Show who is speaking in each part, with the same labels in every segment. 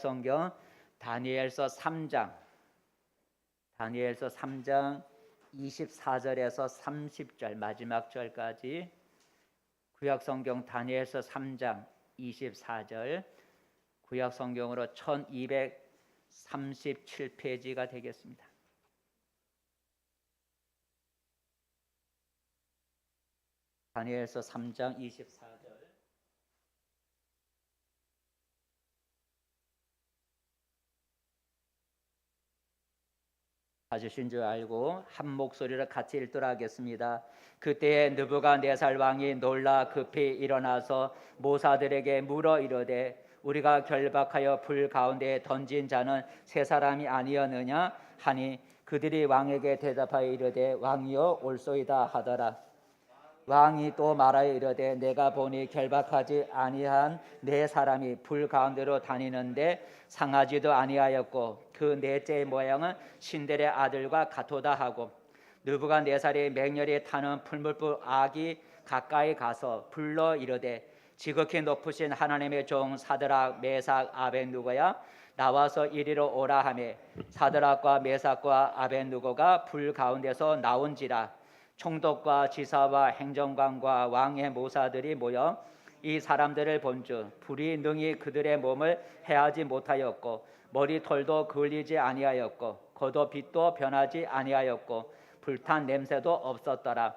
Speaker 1: 구약성경 다니엘서 3장 24절에서 30절 마지막 절까지 구약성경 다니엘서 3장 24절 구약성경으로 1237페이지가 되겠습니다. 다니엘서 3장 24절 찾으신 줄 알고 한 목소리로 같이 읽도록 하겠습니다. 그때에 느부갓네살 왕이 놀라 급히 일어나서 모사들에게 물어 이르되 우리가 결박하여 불 가운데에 던진 자는 세 사람이 아니었느냐 하니 그들이 왕에게 대답하여 이르되 왕이여 올소이다 하더라. 왕이 또 말하여 이르되 내가 보니 결박하지 아니한 네 사람이 불 가운데로 다니는데 상하지도 아니하였고 그 넷째의 모양은 신들의 아들과 같도다 하고 느부갓네살이 맹렬히 타는 풀무불 악이 가까이 가서 불러 이르되 지극히 높으신 하나님의 종 사드락 메삭 아벳느고야 나와서 이리로 오라 하매 사드락과 메삭과 아벳느고가 불 가운데서 나온지라. 총독과 지사와 행정관과 왕의 모사들이 모여 이 사람들을 본즉 불이 능히 그들의 몸을 해하지 못하였고 머리털도 그을리지 아니하였고 겉옷빛도 변하지 아니하였고 불탄 냄새도 없었더라.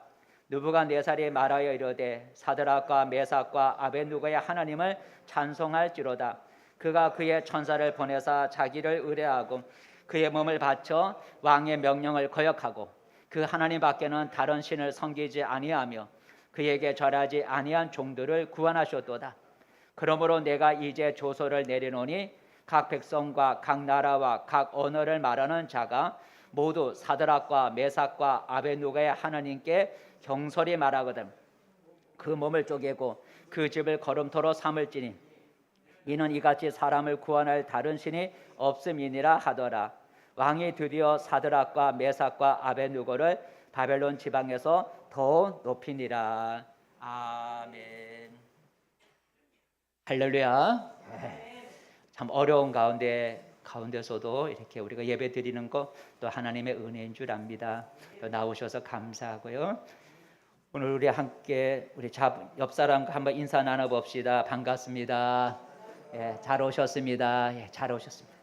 Speaker 1: 느부갓네살이 말하여 이르되 사드락과 메삭과 아벳느고의 하나님을 찬송할지로다. 그가 그의 천사를 보내사 자기를 의뢰하고 그의 몸을 바쳐 왕의 명령을 거역하고 그 하나님 밖에는 다른 신을 섬기지 아니하며 그에게 절하지 아니한 종들을 구원하셨도다. 그러므로 내가 이제 조서를 내리노니 각 백성과 각 나라와 각 언어를 말하는 자가 모두 사드락과 메삭과 아벳느고의 하나님께 경솔히 말하거든 그 몸을 쪼개고 그 집을 거름토로 삼을지니 이는 이같이 사람을 구원할 다른 신이 없음이니라 하더라. 왕이 드디어 사드락과 메삭과 아벳느고를 바벨론 지방에서 더 높이니라. 아멘. 할렐루야. 참 어려운 가운데서도 이렇게 우리가 예배 드리는 것 또 하나님의 은혜인 줄 압니다. 또 나오셔서 감사하고요. 오늘 우리 함께 우리 옆 사람과 한번 인사 나눠봅시다. 반갑습니다. 잘 오셨습니다. 잘 오셨습니다.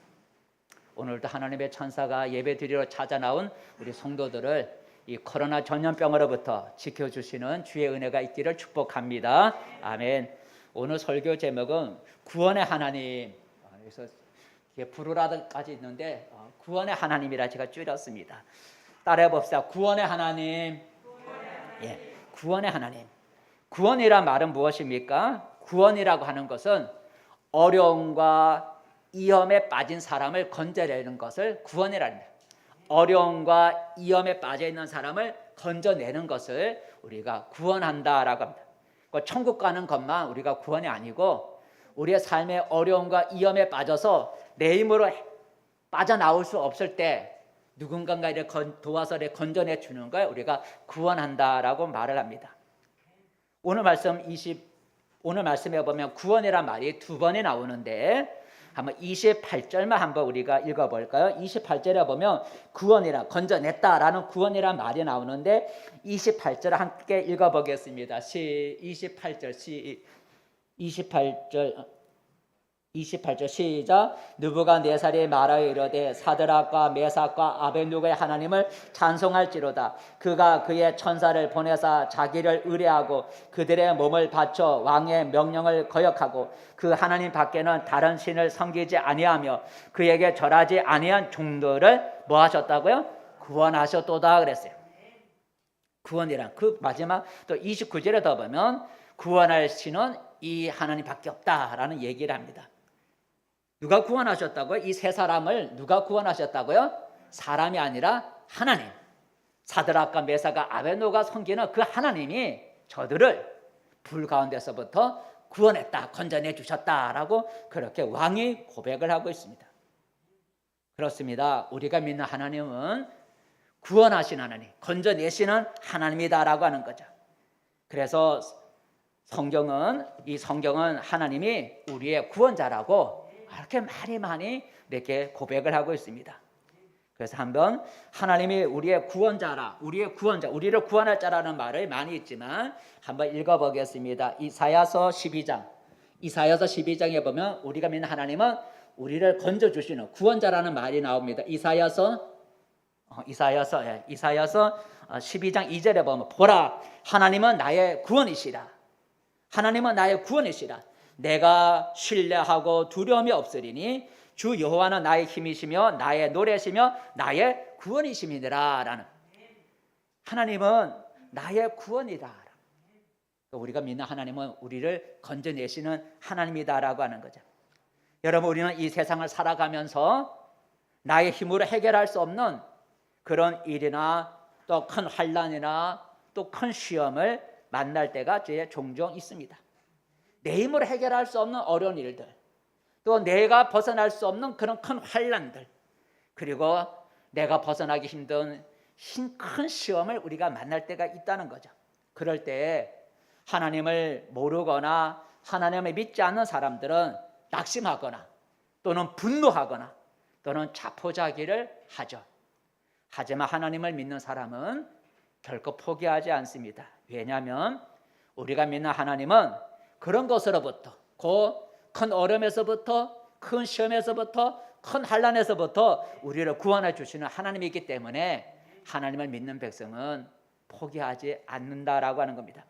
Speaker 1: 오늘도 하나님의 천사가 예배 드리러 찾아 나온 우리 성도들을 이 코로나 전염병으로부터 지켜주시는 주의 은혜가 있기를 축복합니다. 아멘. 오늘 설교 제목은 구원의 하나님. 그래서 부르라까지 있는데 구원의 하나님이라 제가 줄였습니다. 따라해 봅시다. 구원의 하나님. 구원의 하나님. 구원이란 말은 무엇입니까? 구원이라고 하는 것은 어려움과 위험에 빠진 사람을 건져내는 것을 구원이라는 거예요. 어려움과 위험에 빠져 있는 사람을 건져내는 것을 우리가 구원한다라고 합니다. 천국 가는 것만 우리가 구원이 아니고 우리의 삶의 어려움과 위험에 빠져서 내 힘으로 빠져나올 수 없을 때 누군가가 이렇게 도와서 이렇게 건져내 주는 걸 우리가 구원한다라고 말을 합니다. 오늘 말씀에 보면 구원이란 말이 두 번이 나오는데 한번 28절만 한번 우리가 읽어볼까요? 28절에 보면 구원이라 건져냈다라는 구원이란 말이 나오는데 28절 함께 읽어보겠습니다. 28절 시작. 느부갓네살이 말하여 이르되 사드락과 메삭과 아벳느고의 하나님을 찬송할지로다. 그가 그의 천사를 보내사 자기를 의뢰하고 그들의 몸을 바쳐 왕의 명령을 거역하고 그 하나님 밖에는 다른 신을 섬기지 아니하며 그에게 절하지 아니한 종들을 뭐 하셨다고요? 구원하셨도다 그랬어요. 구원이란 그 마지막 또 29절에 더 보면 구원할 신은 이 하나님밖에 없다라는 얘기를 합니다. 누가 구원하셨다고요? 이 세 사람을 누가 구원하셨다고요? 사람이 아니라 하나님. 사드락과 메삭과 아벳느고가 섬기는 그 하나님이 저들을 불 가운데서부터 구원했다, 건져내 주셨다라고 그렇게 왕이 고백을 하고 있습니다. 그렇습니다. 우리가 믿는 하나님은 구원하신 하나님, 건져내시는 하나님이다라고 하는 거죠. 그래서 이 성경은 하나님이 우리의 구원자라고 이렇게 많이 이렇게 고백을 하고 있습니다. 그래서 한번 하나님이 우리의 구원자라, 우리의 구원자, 우리를 구원할 자라는 말을 많이 있지만 한번 읽어보겠습니다. 이사야서 12장에 보면 우리가 믿는 하나님은 우리를 건져주시는 구원자라는 말이 나옵니다. 이사야서 12장 2절에 보면 보라, 하나님은 나의 구원이시라. 하나님은 나의 구원이시라. 내가 신뢰하고 두려움이 없으리니 주 여호와는 나의 힘이시며 나의 노래시며 나의 구원이심이니라. 라는, 하나님은 나의 구원이다. 우리가 믿는 하나님은 우리를 건져내시는 하나님이다라고 하는 거죠. 여러분, 우리는 이 세상을 살아가면서 나의 힘으로 해결할 수 없는 그런 일이나 또 큰 환난이나 또 큰 시험을 만날 때가 종종 있습니다. 내 힘으로 해결할 수 없는 어려운 일들, 또 내가 벗어날 수 없는 그런 큰 환난들, 그리고 내가 벗어나기 힘든 큰 시험을 우리가 만날 때가 있다는 거죠. 그럴 때 하나님을 모르거나 하나님을 믿지 않는 사람들은 낙심하거나 또는 분노하거나 또는 자포자기를 하죠. 하지만 하나님을 믿는 사람은 결코 포기하지 않습니다. 왜냐하면 우리가 믿는 하나님은 그런 것으로부터, 큰 어려움에서부터, 큰 시험에서부터, 큰 환난에서부터 우리를 구원해 주시는 하나님이기 때문에 하나님을 믿는 백성은 포기하지 않는다라고 하는 겁니다.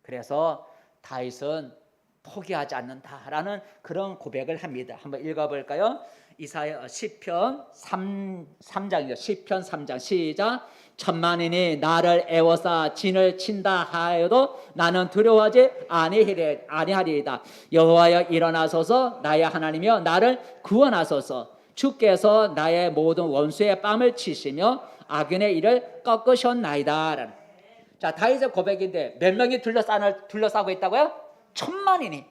Speaker 1: 그래서 다윗은 포기하지 않는다라는 그런 고백을 합니다. 한번 읽어볼까요? 이사야 시편 3장이요. 시편 3장 시작. 천만인이 나를 애워싸 진을 친다 하여도 나는 두려워하지 아니하리이다. 여호와여 일어나소서, 나의 하나님이여 나를 구원하소서. 주께서 나의 모든 원수의 뺨을 치시며 악인의 일을 꺾으셨나이다. 자, 다윗의 고백인데 몇 명이 둘러싸고 있다고요? 천만인이.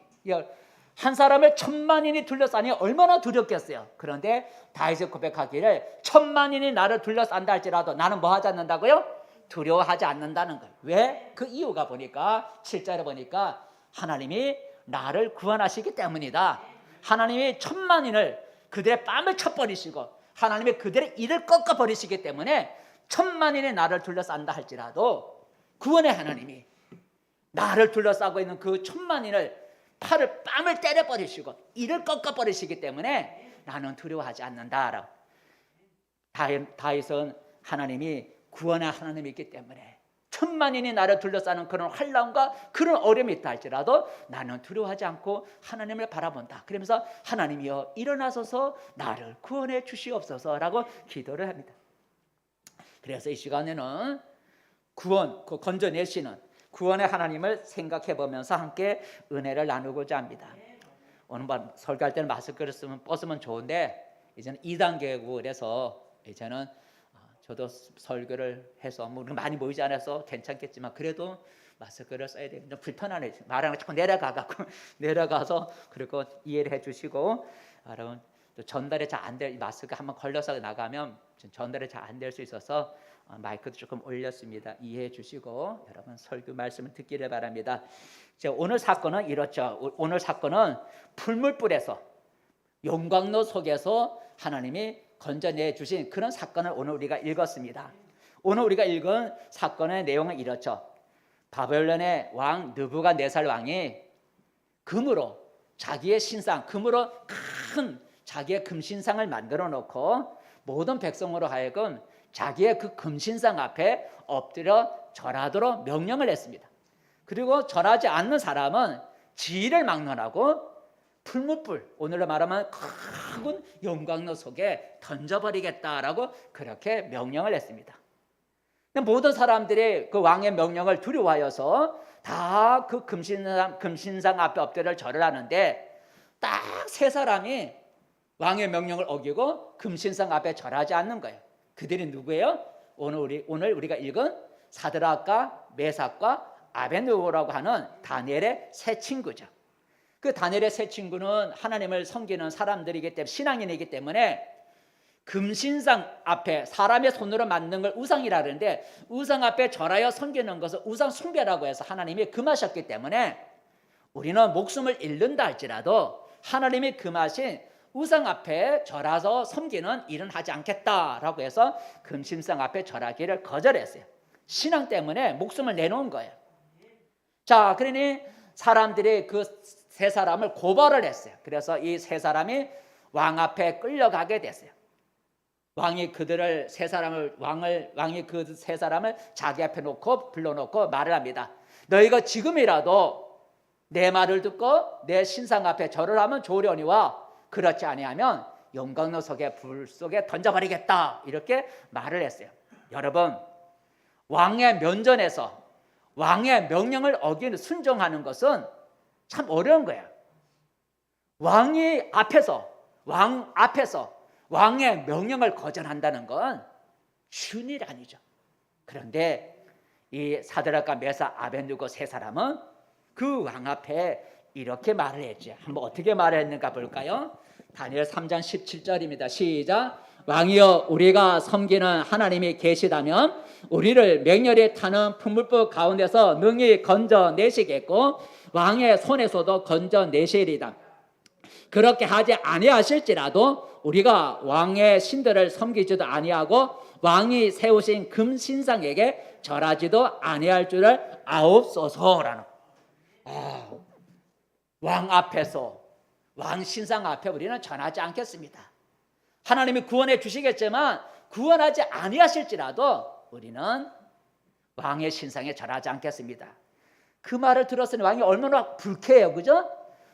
Speaker 1: 한 사람을 천만인이 둘러싸니 얼마나 두렵겠어요. 그런데 다윗이 고백하기를 천만인이 나를 둘러싼다 할지라도 나는 뭐 하지 않는다고요? 두려워하지 않는다는 거예요. 왜? 그 이유가 보니까 7절에 보니까 하나님이 나를 구원하시기 때문이다. 하나님이 천만인을 그들의 뺨을 쳐버리시고 하나님이 그들의 일을 꺾어버리시기 때문에 천만인이 나를 둘러싼다 할지라도 구원의 하나님이 나를 둘러싸고 있는 그 천만인을 뺨을 때려버리시고 이를 꺾어버리시기 때문에 나는 두려워하지 않는다라고. 다윗은 하나님이 구원의 하나님이기 때문에 천만인이 나를 둘러싸는 그런 환난과 그런 어려움이 있다 할지라도 나는 두려워하지 않고 하나님을 바라본다. 그러면서 하나님이여 일어나소서 나를 구원해 주시옵소서라고 기도를 합니다. 그래서 이 시간에는 그 건져내시는 구원의 하나님을 생각해 보면서 함께 은혜를 나누고자 합니다. 오늘 설교할 때는 마스크를 벗으면 좋은데 이제는 2단계고 그래서 이제는 저도 설교를 해서 많이 모이지 않아서 괜찮겠지만 그래도 마스크를 써야 돼요. 불편하네. 말하는 거 자꾸 내려가서 그리고 이해를 해주시고, 여러분 또 전달이 잘 안 될 마스크 한번 걸려서 나가면 전달이 잘 안 될 수 있어서 마이크도 조금 올렸습니다. 이해해 주시고 여러분 설교 말씀을 듣기를 바랍니다. 오늘 사건은 이렇죠. 오늘 사건은 풀물불에서 용광로 속에서 하나님이 건져내 주신 그런 사건을 오늘 우리가 읽었습니다. 오늘 우리가 읽은 사건의 내용은 이렇죠. 바벨론의 왕 느부갓네살 왕이 금으로 자기의 신상, 금으로 큰 자기의 금신상을 만들어 놓고 모든 백성으로 하여금 자기의 그 금신상 앞에 엎드려 절하도록 명령을 했습니다. 그리고 절하지 않는 사람은 지위를 막론하고 풀무불, 오늘로 말하면 큰 용광로 속에 던져버리겠다라고 그렇게 명령을 했습니다. 모든 사람들이 그 왕의 명령을 두려워하여서 다 그 금신상 앞에 엎드려 절을 하는데 딱 3사람이 왕의 명령을 어기고 금신상 앞에 절하지 않는 거예요. 그들이 누구예요? 오늘 우리가 읽은 사드락과 메삭과 아벳느고라고 하는 다니엘의 세 친구죠. 그 다니엘의 세 친구는 하나님을 섬기는 사람들이기 때문에 신앙인이기 때문에 금신상 앞에 사람의 손으로 만든 걸 우상이라 그러는데 우상 앞에 절하여 섬기는 것을 우상 숭배라고 해서 하나님이 금하셨기 때문에 우리는 목숨을 잃는다 할지라도 하나님이 금하신 우상 앞에 절하서 섬기는 일은 하지 않겠다라고 해서 금신상 앞에 절하기를 거절했어요. 신앙 때문에 목숨을 내놓은 거예요. 자, 그러니 사람들이 그 세 사람을 고발을 했어요. 그래서 이 세 사람이 왕 앞에 끌려가게 됐어요. 왕이 그들을 세 사람을 왕이 그 세 사람을 자기 앞에 놓고 불러놓고 말을 합니다. 너희가 지금이라도 내 말을 듣고 내 신상 앞에 절을 하면 좋으려니와 그렇지 아니하면 용광로 속에 불 속에 던져버리겠다, 이렇게 말을 했어요. 여러분, 왕의 면전에서 왕의 명령을 어기는 순종하는 것은 참 어려운 거예요. 왕 앞에서 왕의 명령을 거절한다는 건 쉬운 일이 아니죠. 그런데 이 사드락과 메사 아벤누고 세 사람은 그 왕 앞에 이렇게 말을 했죠. 한번 어떻게 말했는가 볼까요? 다니엘 3장 17절입니다. 시작. 왕이여, 우리가 섬기는 하나님이 계시다면 우리를 맹렬히 타는 풀무불 가운데서 능히 건져내시겠고 왕의 손에서도 건져내시리다. 그렇게 하지 아니하실지라도 우리가 왕의 신들을 섬기지도 아니하고 왕이 세우신 금신상에게 절하지도 아니할 줄을 아옵소서라는. 왕 앞에서, 왕 신상 앞에 우리는 전하지 않겠습니다. 하나님이 구원해 주시겠지만 구원하지 아니하실지라도 우리는 왕의 신상에 절하지 않겠습니다. 그 말을 들었으니 왕이 얼마나 불쾌해요, 그죠?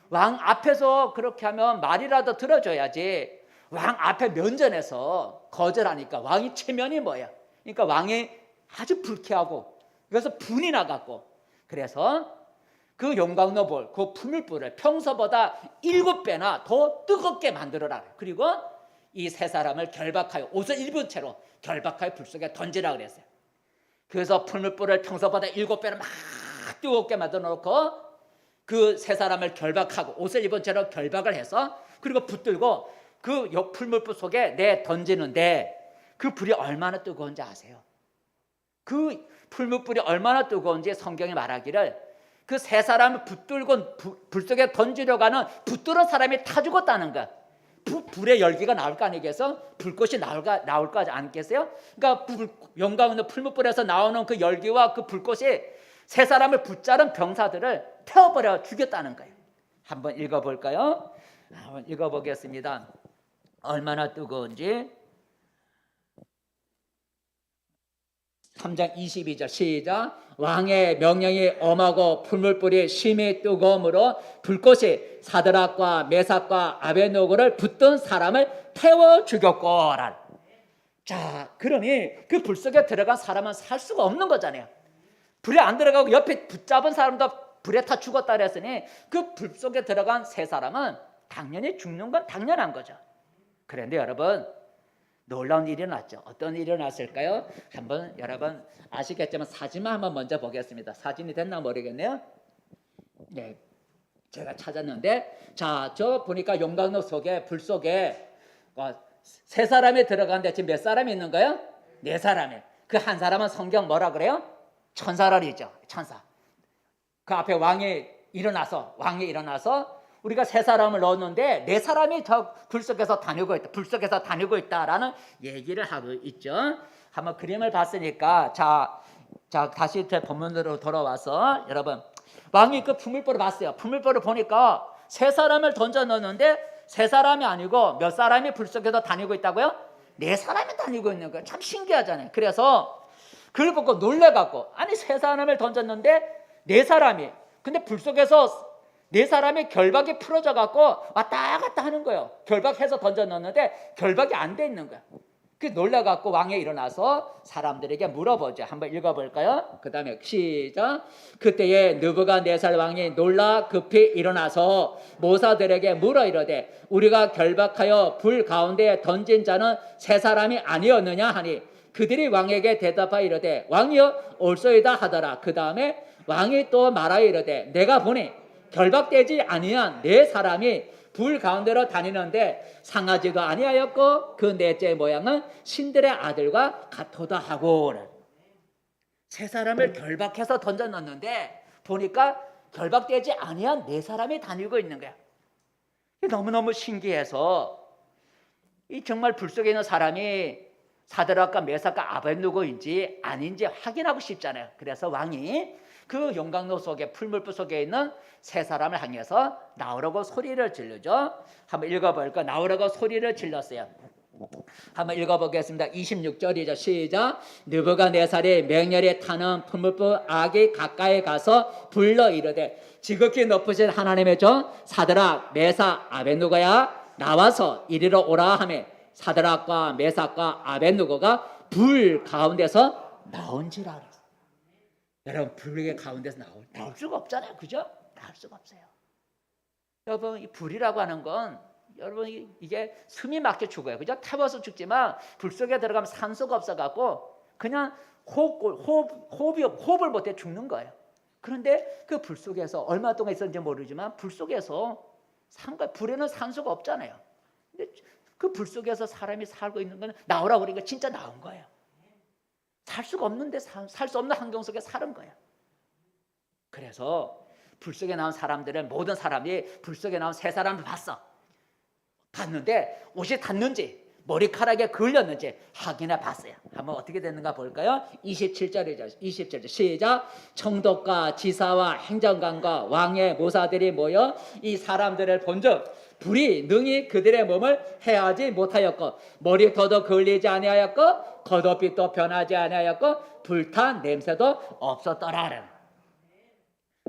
Speaker 1: 왕 앞에서 그렇게 하면 말이라도 들어줘야지 왕 앞에 면전에서 거절하니까 왕이 체면이 뭐야? 그러니까 왕이 아주 불쾌하고 그래서 분이 나갔고, 그래서 그 용광로불, 그 풀물불을 평소보다 7배나 더 뜨겁게 만들어라. 그리고 이 세 사람을 결박하여 옷을 입은 채로 결박하여 불 속에 던지라 그랬어요. 그래서 풀물불을 평소보다 7배나 막 뜨겁게 만들어 놓고 그 세 사람을 결박하고 옷을 입은 채로 결박을 해서 그리고 붙들고 그 풀물불 속에 내 던지는데 그 불이 얼마나 뜨거운지 아세요? 그 풀물불이 얼마나 뜨거운지 성경이 말하기를 그 세 사람을 붙들고 불 속에 던지려고 하는 붙들은 사람이 타 죽었다는 거야. 불의 열기가 나올 거 아니겠어? 불꽃이 나올 거 아니겠어요? 그러니까 영광의 풀무불에서 나오는 그 열기와 그 불꽃이 세 사람을 붙잡은 병사들을 태워버려 죽였다는 거예요. 한번 읽어볼까요? 한번 읽어보겠습니다. 얼마나 뜨거운지. 3장 22절 시작. 왕의 명령이 엄하고 풀물불이 심히 뜨거움으로 불꽃이 사드락과 메삭과 아벤노고를 붙든 사람을 태워 죽였고라. 자, 그러니 그 불 속에 들어간 사람은 살 수가 없는 거잖아요. 불에 안 들어가고 옆에 붙잡은 사람도 불에 타 죽었다 그랬으니 그 불 속에 들어간 세 사람은 당연히 죽는 건 당연한 거죠. 그런데 여러분, 놀라운 일이 일어났죠. 어떤 일이 일어났을까요? 한번 여러분 아시겠지만 사진만 한번 먼저 보겠습니다. 사진이 됐나 모르겠네요. 네, 제가 찾았는데, 자, 저 보니까 용광로 속에 불 속에 세 사람이 들어가는데 지금 몇 사람이 있는 거예요? 네 사람이. 그 한 사람은 성경 뭐라 그래요? 천사라리죠. 천사. 그 앞에 왕이 일어나서 우리가 세 사람을 넣었는데 네 사람이 저 불 속에서 다니고 있다. 불 속에서 다니고 있다라는 얘기를 하고 있죠. 한번 그림을 봤으니까 자 다시 제 본문으로 돌아와서 여러분, 왕이 그 풀물불을 봤어요. 풀물불을 보니까 세 사람을 던져 넣었는데 세 사람이 아니고 몇 사람이 불 속에서 다니고 있다고요? 네 사람이 다니고 있는 거예요. 참 신기하잖아요. 그래서 그걸 보고 놀래갖고, 아니 세 사람을 던졌는데 네 사람이, 근데 불 속에서 네 사람이 결박이 풀어져 갖고 왔다 갔다 하는 거예요. 결박해서 던져 넣었는데 결박이 안 돼 있는 거야. 그 놀라 갖고 왕이 일어나서 사람들에게 물어보죠. 한번 읽어볼까요? 그 다음에 시작. 그때에 느부갓네살 왕이 놀라 급히 일어나서 모사들에게 물어 이르되 우리가 결박하여 불 가운데 던진 자는 세 사람이 아니었느냐 하니 그들이 왕에게 대답하여 이르되 왕이여 올소이다 하더라. 그 다음에 왕이 또 말하여 이르되 내가 보니 결박되지 아니한 네 사람이 불 가운데로 다니는데 상하지도 아니하였고 그 넷째 모양은 신들의 아들과 같도다 하고, 세 사람을 결박해서 던져 넣었는데 보니까 결박되지 아니한 네 사람이 다니고 있는 거야. 너무너무 신기해서 이 정말 불 속에 있는 사람이 사드락과 메삭과 아벳느고인지 아닌지 확인하고 싶잖아요. 그래서 왕이 그 용광로 속에 풀물불 속에 있는 세 사람을 향해서 나오라고 소리를 질르죠. 한번 읽어볼까? 나오라고 소리를 질렀어요. 한번 읽어보겠습니다. 26절이죠. 시작. 느부갓네살이 맹렬히 타는 풀물불 악이 가까이 가서 불러 이르되 지극히 높으신 하나님의 종 사드락 메삭 아벳느고야 나와서 이리로 오라 하매 사드락과 메삭과 아벳느고가 불 가운데서 나온지라. 여러분 불의 가운데서 나올 수가 없잖아요. 그죠? 나올 수가 없어요. 여러분 이 불이라고 하는 건 여러분 이게 숨이 막혀 죽어요. 그죠? 태워서 죽지만 불 속에 들어가면 산소가 없어갖고 그냥 호흡을 못해 죽는 거예요. 그런데 그 불 속에서 얼마 동안 있었는지 모르지만 불 속에서 산 거예요. 불에는 산소가 없잖아요. 근데 그 불 속에서 사람이 살고 있는 건 나오라고 그러니까 진짜 나온 거예요. 살 수가 없는데 살 수 없는 환경 속에 사는 거예요. 그래서 불 속에 나온 사람들은 모든 사람이 불 속에 나온 세 사람을 봤는데 옷이 닿는지 머리카락에 걸렸는지 확인해 봤어요. 한번 어떻게 됐는가 볼까요? 27절이죠. 27절 시작. 총독과 지사와 행정관과 왕의 모사들이 모여 이 사람들을 본즉 불이 능히 그들의 몸을 해하지 못하였고 머리털도 걸리지 아니하였고 겉옷빛도 변하지 아니하였고 불탄 냄새도 없었더라.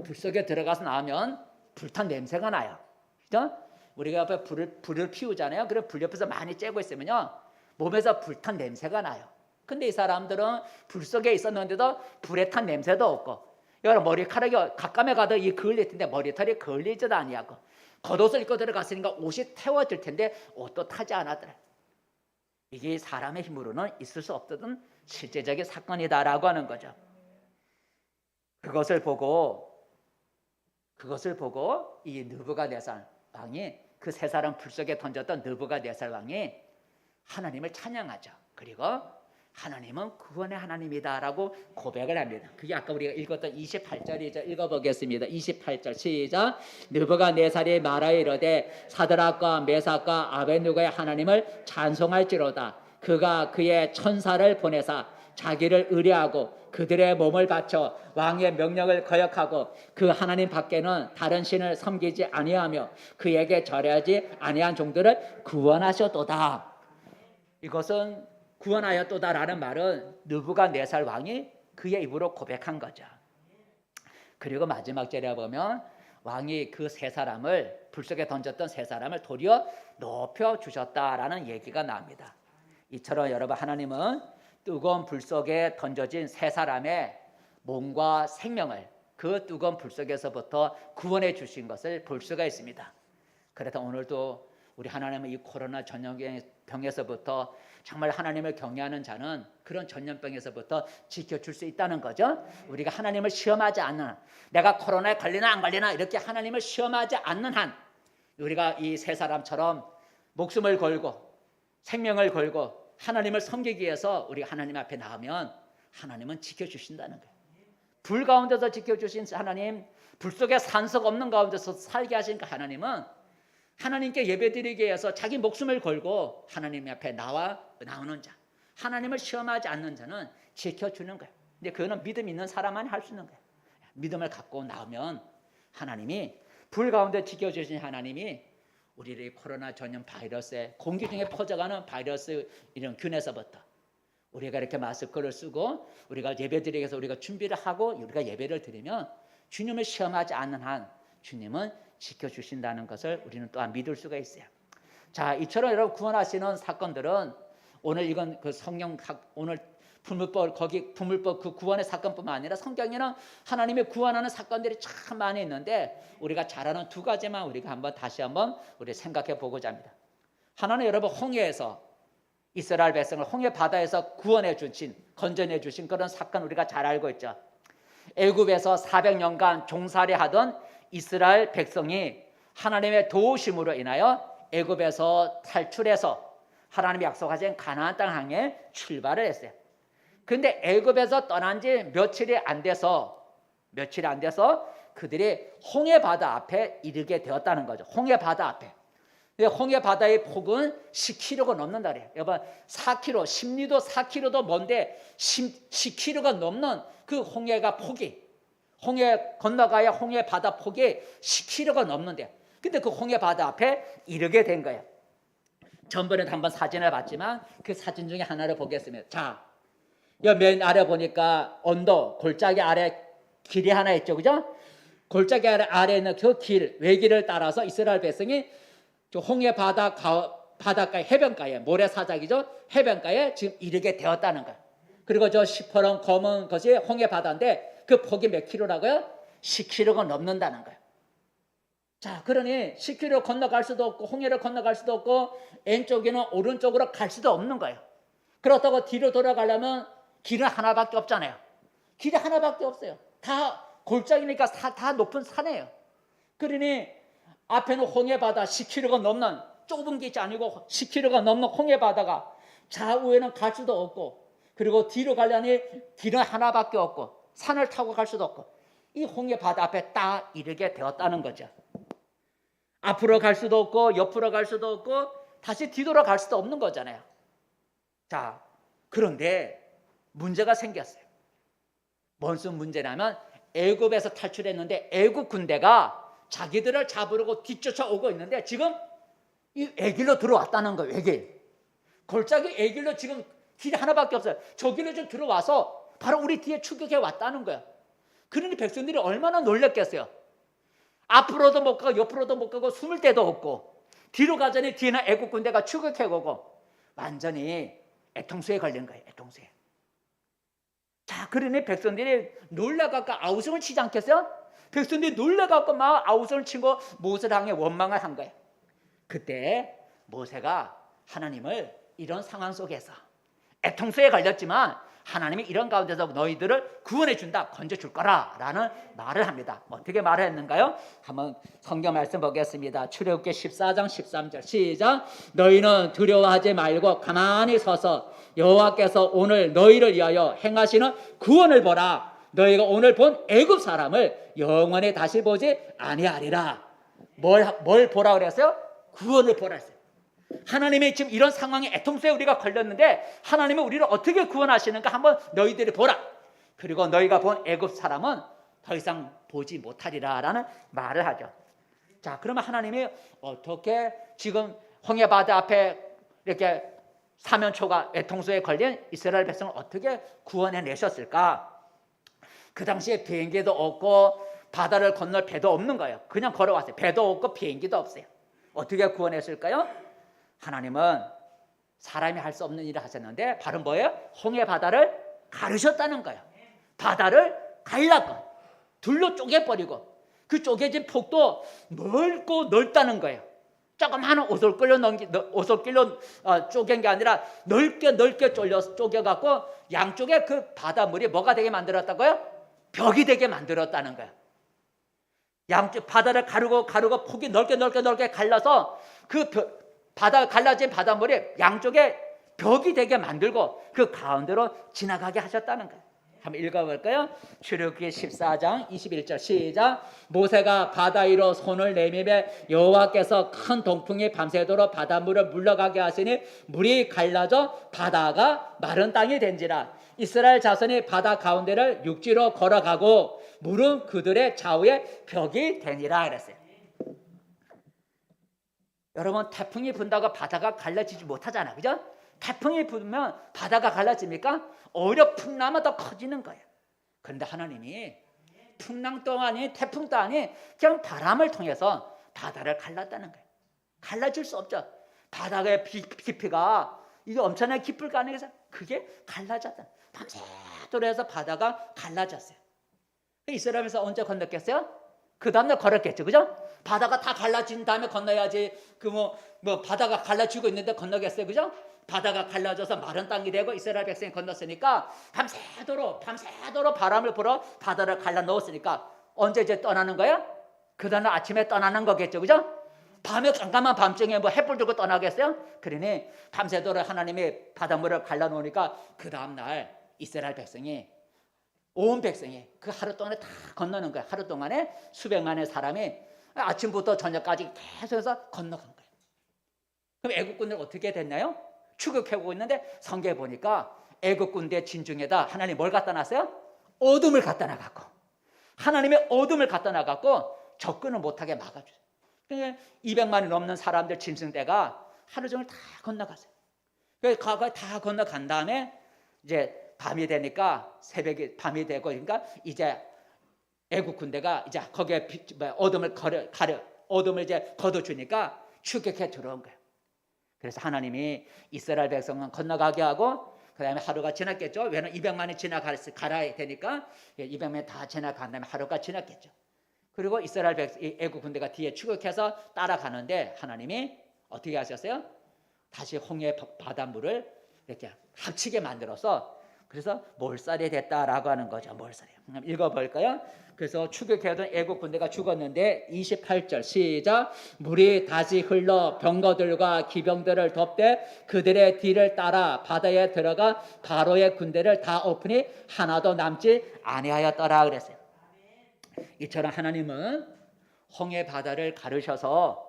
Speaker 1: 불 속에 들어가서 나오면 불탄 냄새가 나요. 그죠? 우리가 옆에 불을 피우잖아요. 그럼 불 옆에서 많이 쬐고 있으면요 몸에서 불탄 냄새가 나요. 근데 이 사람들은 불 속에 있었는데도 불에 탄 냄새도 없고 여러분 머리카락이 가까이 가도 이 걸릴 텐데 머리털이 걸리지도 아니하고 겉옷을 입고 들어갔으니까 옷이 태워질 텐데 옷도 타지 않았더라. 이게 사람의 힘으로는 있을 수 없던 실제적인 사건이다라고 하는 거죠. 그것을 보고 이 느부갓네살 왕이 그 세 사람 불 속에 던졌던 느부갓네살 왕이 하나님을 찬양하죠. 그리고 하나님은 구원의 하나님이다라고 고백을 합니다. 그게 아까 우리가 읽었던 28절이죠. 읽어보겠습니다. 28절 시작. 느부갓네살이 말하여 이르되 사드락과 메삭과 아벳느고의 하나님을 찬송할지로다. 그가 그의 천사를 보내사 자기를 의뢰하고 그들의 몸을 바쳐 왕의 명령을 거역하고 그 하나님 밖에는 다른 신을 섬기지 아니하며 그에게 절하지 아니한 종들을 구원하셨도다. 이것은 구원하였도다라는 말은 느부갓네살 왕이 그의 입으로 고백한 거죠. 그리고 마지막 절에 보면 왕이 그 세 사람을 불 속에 던졌던 세 사람을 도리어 높여 주셨다라는 얘기가 나옵니다. 이처럼 여러분 하나님은 뜨거운 불 속에 던져진 세 사람의 몸과 생명을 그 뜨거운 불 속에서부터 구원해 주신 것을 볼 수가 있습니다. 그래서 오늘도 우리 하나님은 이 코로나 전염병에서부터 정말 하나님을 경외하는 자는 그런 전염병에서부터 지켜줄 수 있다는 거죠. 우리가 하나님을 시험하지 않는 내가 코로나에 걸리나 안 걸리나 이렇게 하나님을 시험하지 않는 한 우리가 이 세 사람처럼 목숨을 걸고 생명을 걸고 하나님을 섬기기 위해서 우리가 하나님 앞에 나가면 하나님은 지켜주신다는 거예요. 불 가운데서 지켜주신 하나님, 불 속에 산소가 없는 가운데서 살게 하신 그 하나님은 하나님께 예배드리기 위해서 자기 목숨을 걸고 하나님 앞에 나오는 자, 하나님을 시험하지 않는 자는 지켜주는 거예요. 근데 그거는 믿음 있는 사람만 할 수 있는 거예요. 믿음을 갖고 나오면 하나님이 불 가운데 지켜주신 하나님이 우리의 코로나 전염 바이러스에 공기 중에 퍼져가는 바이러스 이런 균에서부터 우리가 이렇게 마스크를 쓰고 우리가 예배드리기 위해서 우리가 준비를 하고 우리가 예배를 드리면 주님을 시험하지 않는 한 주님은 지켜주신다는 것을 우리는 또한 믿을 수가 있어요. 자, 이처럼 여러분 구원하시는 사건들은 오늘 이건 그 성령 오늘 부물법 그 구원의 사건뿐만 아니라 성경에는 하나님의 구원하는 사건들이 참 많이 있는데 우리가 잘 아는 두 가지만 우리가 다시 한번 우리 생각해 보고자 합니다. 하나는 여러분 홍해에서 이스라엘 백성을 홍해 바다에서 구원해 주신 건져내 주신 그런 사건 우리가 잘 알고 있죠. 애굽에서 400년간 종살이하던 이스라엘 백성이 하나님의 도우심으로 인하여 애굽에서 탈출해서 하나님이 약속하신 가나안 땅 향해 출발을 했어요. 근데 애굽에서 떠난 지 며칠이 안 돼서 그들이 홍해 바다 앞에 이르게 되었다는 거죠. 홍해 바다 앞에. 홍해 바다의 폭은 10km가 넘는다 그래요. 여러분 4km, 10리도 4km도 먼데 10km가 넘는 그 홍해가 폭이, 홍해 건너가야 홍해 바다 폭이 10km가 넘는데, 근데 그 홍해 바다 앞에 이르게 된 거예요. 전번에도 한번 사진을 봤지만 그 사진 중에 하나를 보겠습니다. 자, 여기 맨 아래 보니까 언덕, 골짜기 아래 길이 하나 있죠, 그죠? 골짜기 아래 있는 그 길, 외길을 따라서 이스라엘 백성이 홍해 바닷가 해변가에, 모래사장이죠, 해변가에 지금 이르게 되었다는 거예요. 그리고 저 시퍼런 검은 것이 홍해 바다인데 그 폭이 몇 킬로라고요? 10km가 넘는다는 거예요. 자, 그러니 10km 건너갈 수도 없고 홍해를 건너갈 수도 없고 왼쪽에는 오른쪽으로 갈 수도 없는 거예요. 그렇다고 뒤로 돌아가려면 길은 하나밖에 없잖아요. 길이 하나밖에 없어요. 다 골짜기니까 다 높은 산이에요. 그러니 앞에는 홍해 바다 10km가 넘는 좁은 길이 아니고 10km가 넘는 홍해 바다가 좌우에는 갈 수도 없고, 그리고 뒤로 가려니 길은 하나밖에 없고 산을 타고 갈 수도 없고, 이 홍해 바다 앞에 딱 이르게 되었다는 거죠. 앞으로 갈 수도 없고 옆으로 갈 수도 없고 다시 뒤돌아갈 수도 없는 거잖아요. 자, 그런데 문제가 생겼어요. 무슨 문제냐면 애굽에서 탈출했는데 애굽 군대가 자기들을 잡으려고 뒤쫓아오고 있는데 지금 이 애길로 들어왔다는 거예요. 애길, 골짜기 애길로 지금 길이 하나밖에 없어요. 저 길로 좀 들어와서 바로 우리 뒤에 추격해 왔다는 거예요. 그러니 백성들이 얼마나 놀랐겠어요. 앞으로도 못 가고 옆으로도 못 가고 숨을 데도 없고 뒤로 가자니 뒤에는 애국 군대가 추격해 오고 완전히 애통수에 걸린 거예요. 애통수에. 자, 그러니 백성들이 놀라갖고 아우성을 치지 않겠어요? 백성들이 놀라갖고 막 아우성을 치고 모세를 향해 원망을 한 거예요. 그때 모세가 하나님을 이런 상황 속에서 애통수에 걸렸지만 하나님이 이런 가운데서 너희들을 구원해 준다, 건져 줄 거라라는 말을 합니다. 어떻게 말을 했는가요? 한번 성경 말씀 보겠습니다. 출애굽기 14장 13절 시작. 너희는 두려워하지 말고 가만히 서서 여호와께서 오늘 너희를 위하여 행하시는 구원을 보라. 너희가 오늘 본 애굽 사람을 영원히 다시 보지 아니하리라. 뭘 보라 그랬어요? 구원을 보라 했어요. 하나님의 지금 이런 상황에 애통수에 우리가 걸렸는데 하나님은 우리를 어떻게 구원하시는가 한번 너희들이 보라. 그리고 너희가 본 애굽 사람은 더 이상 보지 못하리라 라는 말을 하죠. 자, 그러면 하나님이 어떻게 지금 홍해 바다 앞에 이렇게 사면초가 애통수에 걸린 이스라엘 백성을 어떻게 구원해 내셨을까? 그 당시에 비행기도 없고 바다를 건널 배도 없는 거예요. 그냥 걸어왔어요. 배도 없고 비행기도 없어요. 어떻게 구원했을까요? 하나님은 사람이 할 수 없는 일을 하셨는데 바로 뭐예요? 홍해 바다를 가르셨다는 거예요. 바다를 갈라고 둘로 쪼개버리고 그 쪼개진 폭도 넓고 넓다는 거예요. 조그마한 오솔길로 쪼갠 게 아니라 넓게 쪼개갖고 양쪽에 그 바닷물이 뭐가 되게 만들었다고요? 벽이 되게 만들었다는 거예요. 양쪽 바다를 가르고 폭이 넓게 갈라서 그 갈라진 바닷물이 양쪽에 벽이 되게 만들고 그 가운데로 지나가게 하셨다는 거예요. 한번 읽어볼까요? 출애굽기 14장 21절 시작. 모세가 바다 위로 손을 내밀매 여호와께서 큰 동풍이 밤새도록 바닷물을 물러가게 하시니 물이 갈라져 바다가 마른 땅이 된지라. 이스라엘 자손이 바다 가운데를 육지로 걸어가고 물은 그들의 좌우에 벽이 되니라 그랬어요. 여러분, 태풍이 분다고 바다가 갈라지지 못하잖아요. 그죠? 태풍이 불면 바다가 갈라집니까? 오히려 풍랑은 더 커지는 거예요. 그런데 하나님이 풍랑도 아니 태풍도 아니 그냥 바람을 통해서 바다를 갈랐다는 거예요. 갈라질 수 없죠. 바다의 깊이가 이게 엄청나게 깊을 거 아니겠어요? 그게 갈라졌다. 밤새도록 해서 바다가 갈라졌어요. 이스라엘에서 언제 건넜겠어요? 그 다음날 걸었겠죠. 그죠? 바다가 다 갈라진 다음에 건너야지. 바다가 갈라지고 있는데 건너겠어요. 그죠? 바다가 갈라져서 마른 땅이 되고 이스라엘 백성이 건넜으니까 밤새도록 바람을 불어 바다를 갈라 넣었으니까 언제 이제 떠나는 거예요? 그 다음날 아침에 떠나는 거겠죠. 그죠? 밤에 깜깜한 밤중에 햇불 들고 떠나겠어요? 그러니 밤새도록 하나님이 바닷물을 갈라 놓으니까 그 다음날 이스라엘 백성이 온 백성이 그 하루 동안에 다 건너는 거예요. 하루 동안에 수백만의 사람이 아침부터 저녁까지 계속해서 건너간 거예요. 그럼 애국 군대는 어떻게 됐나요? 추격하고 있는데 성경에 보니까 애국 군대 진중에다 하나님 뭘 갖다 놨어요? 어둠을 갖다 놔갖고, 하나님의 어둠을 갖다 놔갖고 접근을 못하게 막아주세요. 그러니까 200만이 넘는 사람들 짐승대가 하루 종일 다 건너갔어요. 그래서 다 건너간 다음에 이제 밤이 되니까, 새벽이 밤이 되고, 그러니까 이제 애국 군대가 이제 거기에 어둠을 이제 거둬주니까 추격해 들어온 거예요. 그래서 하나님이 이스라엘 백성은 건너가게 하고, 그 다음에 하루가 지났겠죠. 왜냐면 200만이 가야 되니까 200만이 다 지나간 다음에 하루가 지났겠죠. 그리고 이스라엘 애국 군대가 뒤에 추격해서 따라가는데 하나님이 어떻게 하셨어요? 다시 홍해 바닷물을 이렇게 합치게 만들어서, 그래서 몰살이 됐다라고 하는 거죠. 몰살이. 읽어볼까요? 그래서 추격해던 애국 군대가 죽었는데 28절 시작. 물이 다시 흘러 병거들과 기병들을 덮되 그들의 뒤를 따라 바다에 들어가 바로의 군대를 다 엎으니 하나도 남지 아니하였더라 그랬어요. 이처럼 하나님은 홍해 바다를 가르셔서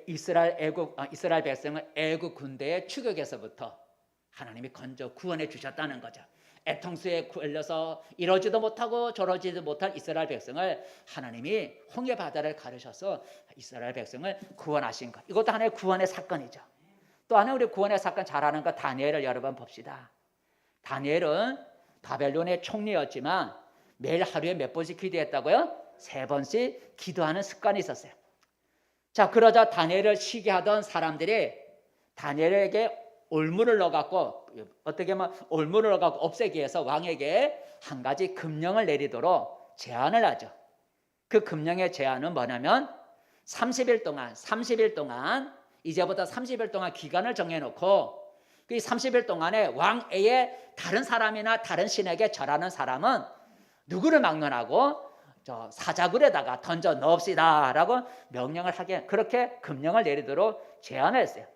Speaker 1: 이스라엘 백성을 애국 군대의 추격에서부터 하나님이 건져 구원해 주셨다는 거죠. 애통수에 걸려서 이러지도 못하고 저러지도 못할 이스라엘 백성을 하나님이 홍해 바다를 가르셔서 이스라엘 백성을 구원하신 것. 이것도 하나의 구원의 사건이죠. 또 하나 우리 구원의 사건 잘 아는 것, 다니엘을 여러 번 봅시다. 다니엘은 바벨론의 총리였지만 매일 하루에 몇 번씩 기도했다고요? 3번씩 기도하는 습관이 있었어요. 자, 그러자 다니엘을 시기하던 사람들이 다니엘에게 올무를 넣어갖고, 어떻게 하면 올무를 넣어갖고 없애기 위해서 왕에게 한 가지 금령을 내리도록 제안을 하죠. 그 금령의 제안은 뭐냐면 30일 동안 이제부터 30일 동안 기간을 정해놓고, 그 30일 동안에 왕 외에 다른 사람이나 다른 신에게 절하는 사람은 누구를 막론하고 저 사자굴에다가 던져 넣읍시다라고 명령을 하게, 그렇게 금령을 내리도록 제안을 했어요.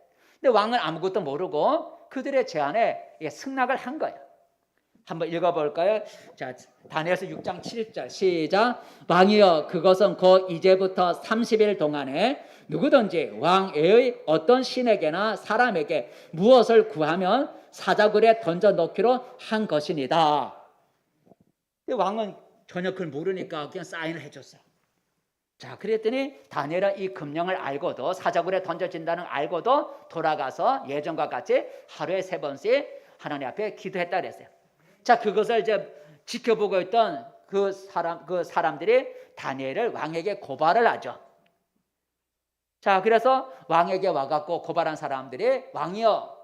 Speaker 1: 근데 왕은 아무것도 모르고 그들의 제안에 승낙을 한 거예요. 한번 읽어볼까요? 자, 다니엘서 6장 7절 시작. 왕이여, 그것은 곧 이제부터 30일 동안에 누구든지 왕 외의 어떤 신에게나 사람에게 무엇을 구하면 사자굴에 던져 넣기로 한 것이니다. 왕은 전혀 그걸 모르니까 그냥 사인을 해줬어요. 자, 그랬더니 다니엘은 이 금령을 알고도, 사자굴에 던져진다는 알고도 돌아가서 예전과 같이 하루에 3번씩 하나님 앞에 기도했다 그랬어요. 자, 그것을 이제 지켜보고 있던 그 사람들이 다니엘을 왕에게 고발을 하죠. 자, 그래서 왕에게 와갖고 고발한 사람들이, 왕이여,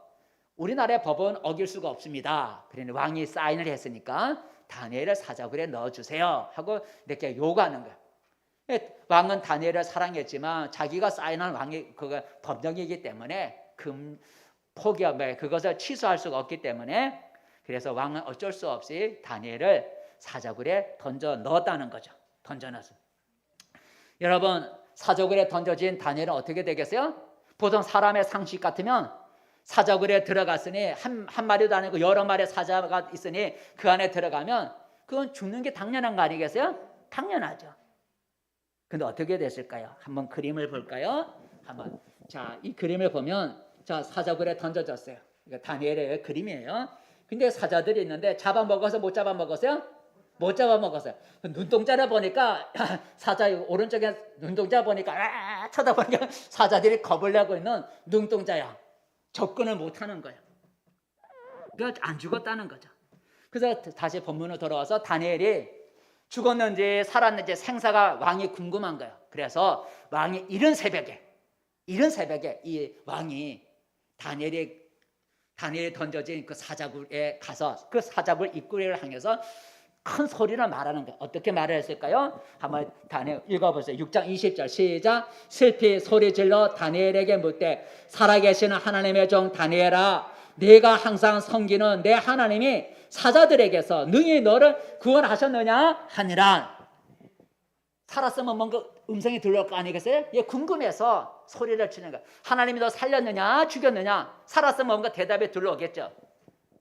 Speaker 1: 우리나라의 법은 어길 수가 없습니다. 그러니 왕이 사인을 했으니까 다니엘을 사자굴에 넣어주세요 하고 이렇게 요구하는 거예요. 왕은 다니엘을 사랑했지만 자기가 사인한 왕이 그거 법령이기 때문에 그것을 취소할 수가 없기 때문에, 그래서 왕은 어쩔 수 없이 다니엘을 사자굴에 던져 넣었다는 거죠. 던져 넣었어요. 여러분, 사자굴에 던져진 다니엘은 어떻게 되겠어요? 보통 사람의 상식 같으면 사자굴에 들어갔으니 한 마리도 아니고 여러 마리의 사자가 있으니 그 안에 들어가면 그건 죽는 게 당연한 거 아니겠어요? 당연하죠. 근데 어떻게 됐을까요? 한번 그림을 볼까요? 한번. 자, 이 그림을 보면, 자, 사자굴에 던져졌어요. 이거 다니엘의 그림이에요. 근데 사자들이 있는데 잡아먹어서 못 잡아먹었어요? 못 잡아먹었어요. 눈동자를 보니까 사자 오른쪽에 눈동자 보니까 쳐다보니까 사자들이 겁을 내고 있는 눈동자야. 접근을 못하는 거예요. 그러니까 안 죽었다는 거죠. 그래서 다시 본문으로 돌아와서 다니엘이 죽었는지 살았는지 생사가 왕이 궁금한 거예요. 그래서 왕이 이른 새벽에 이 왕이 다니엘이 던져진 그 사자굴에 가서 그 사자굴 입구를 향해서 큰 소리로 말하는 거예요. 어떻게 말을 했을까요? 한번 다니엘 읽어보세요. 6장 20절 시작. 슬피 소리질러 다니엘에게 묻되, 살아계시는 하나님의 종 다니엘아, 네가 항상 섬기는 내 하나님이 사자들에게서 능히 너를 구원하셨느냐 하니라. 살았으면 뭔가 음성이 들려올 거 아니겠어요? 얘 궁금해서 소리를 치는 거야. 하나님이 너 살렸느냐 죽였느냐, 살았으면 뭔가 대답이 들려오겠죠.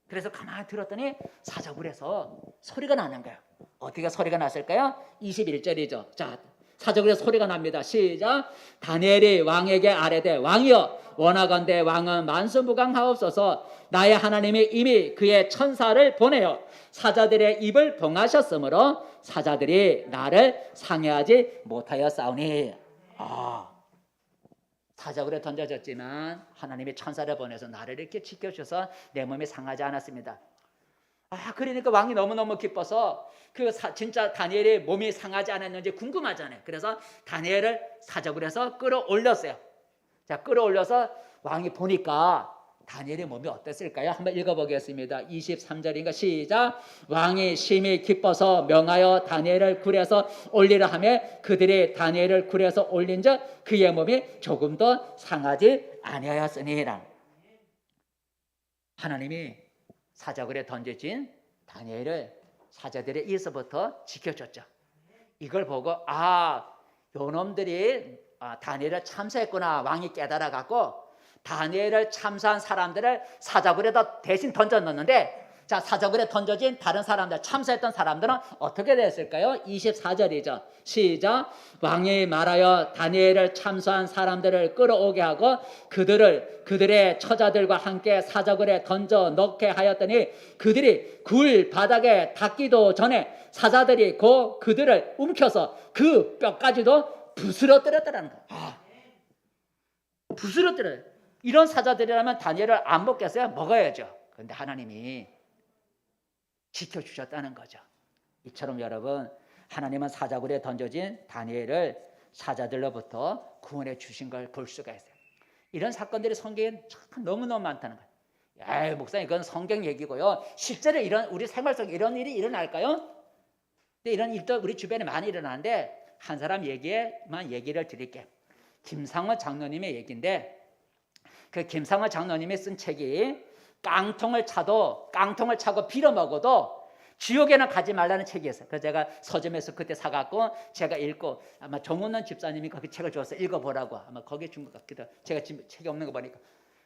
Speaker 1: 그래서 가만히 들었더니 사자굴에서 소리가 나는 거예요. 어떻게 소리가 났을까요? 21절이죠. 자, 사적으로 소리가 납니다. 시작. 다니엘이 왕에게 아뢰되 왕이여 원하건대 왕은 만수무강하옵소서. 나의 하나님이 이미 그의 천사를 보내어 사자들의 입을 봉하셨으므로 사자들이 나를 상해하지 못하였사오니. 사자굴에 던져졌지만 하나님이 천사를 보내서 나를 이렇게 지켜주셔서 내 몸이 상하지 않았습니다. 그러니까 왕이 너무너무 기뻐서 진짜 다니엘의 몸이 상하지 않았는지 궁금하잖아요. 그래서 다니엘을 사자굴에서 끌어올렸어요. 자, 끌어올려서 왕이 보니까 다니엘의 몸이 어땠을까요? 한번 읽어보겠습니다. 23절인가 시작. 왕이 심히 기뻐서 명하여 다니엘을 굴에서 올리라 하며 그들이 다니엘을 굴에서 올린즉 그의 몸이 조금 더 상하지 아니하였으니라. 하나님이 사자굴에 던져진 다니엘을 사자들의 입에서부터 지켜줬죠. 이걸 보고 요놈들이 다니엘을 참사했구나. 왕이 깨달아 갖고 다니엘을 참사한 사람들을 사자굴에다 대신 던져 넣는데, 자, 사자굴에 던져진 다른 사람들, 참사했던 사람들은 어떻게 됐을까요? 24절이죠. 시작. 왕이 말하여 다니엘을 참사한 사람들을 끌어오게 하고 그들의 처자들과 함께 사자굴에 던져 넣게 하였더니 그들이 굴 바닥에 닿기도 전에 사자들이 그들을 움켜서 그 뼈까지도 부스러뜨렸다는 거예요. 부스러뜨려요. 이런 사자들이라면 다니엘을 안 먹겠어요? 먹어야죠. 그런데 하나님이 지켜주셨다는 거죠. 이처럼 여러분, 하나님은 사자굴에 던져진 다니엘을 사자들로부터 구원해 주신 걸 볼 수가 있어요. 이런 사건들이 성경에 참 너무너무 많다는 거예요. 목사님, 이건 성경 얘기고요. 실제로 우리 생활 속에 이런 일이 일어날까요? 근데 이런 일도 우리 주변에 많이 일어나는데 한 사람 얘기를 드릴게요. 김상호 장로님의 얘기인데, 그 김상호 장로님이 쓴 책이 깡통을 차고 빌어먹어도 지옥에는 가지 말라는 책이었어요. 그래서 제가 서점에서 그때 사갖고 제가 읽고, 아마 정운원 집사님이 그 책을 줘서 읽어보라고 아마 거기에 준 것 같기도 해요. 제가 지금 책이 없는 거 보니까.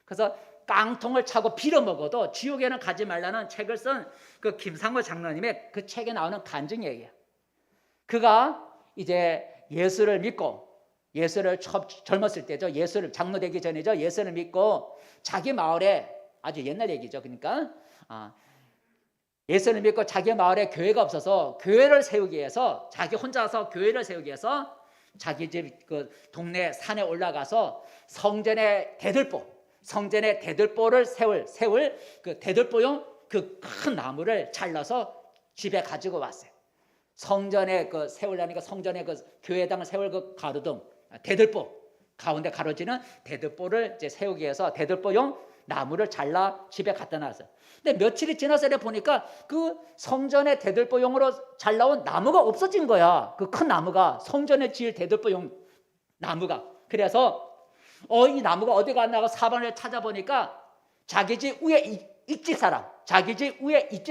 Speaker 1: 그래서 깡통을 차고 빌어먹어도 지옥에는 가지 말라는 책을 쓴 그 김상호 장로님의 그 책에 나오는 간증 얘기예요. 그가 이제 예수를 믿고, 예수를 젊었을 때죠. 예수를 장로 되기 전이죠. 예수를 믿고 자기 마을에, 아주 옛날 얘기죠. 그러니까 예수를 믿고 자기 마을에 교회가 없어서 교회를 세우기 위해서, 자기 혼자서 교회를 세우기 위해서 자기 집 그 동네 산에 올라가서 성전의 대들보를 세울 그 대들보용 그 큰 나무를 잘라서 집에 가지고 왔어요. 성전에 세우려니까 성전에 교회당을 세울 그 가로등, 대들보 가운데 가로지는 대들보를 이제 세우기 위해서 대들보용 나무를 잘라 집에 갖다 놨어요. 근데 며칠이 지나서 보니까 그 성전의 대들보용으로 잘라온 나무가 없어진 거야. 그 큰 나무가, 성전에 지을 대들보용 나무가. 그래서 이 나무가 어디 갔나 사방을 찾아보니까 자기 집 위에 입지